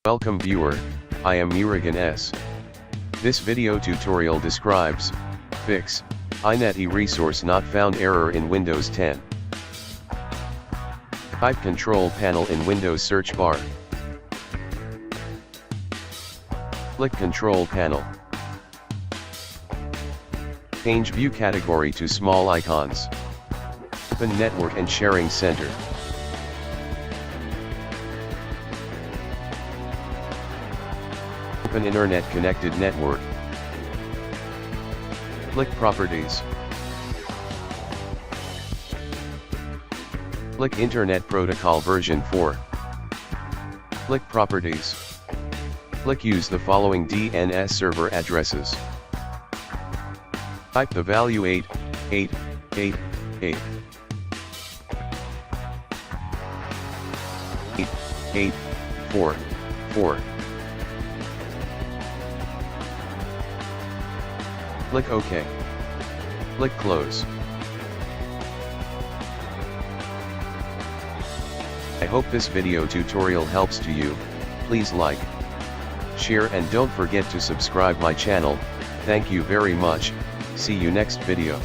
Welcome viewer, I am Murugan S. This video tutorial describes, fix, iNet resource not found error in Windows 10. Type Control Panel in Windows search bar. Click Control Panel. Change View Category to Small Icons. Open Network and Sharing Center. Open Internet Connected Network. Click Properties. Click Internet Protocol version 4. Click Properties. Click Use the following DNS server addresses. Type the value 8888. 8844. Click OK. Click Close. I hope this video tutorial helps to you. Please like, share and don't forget to subscribe my channel. Thank you very much. See you next video.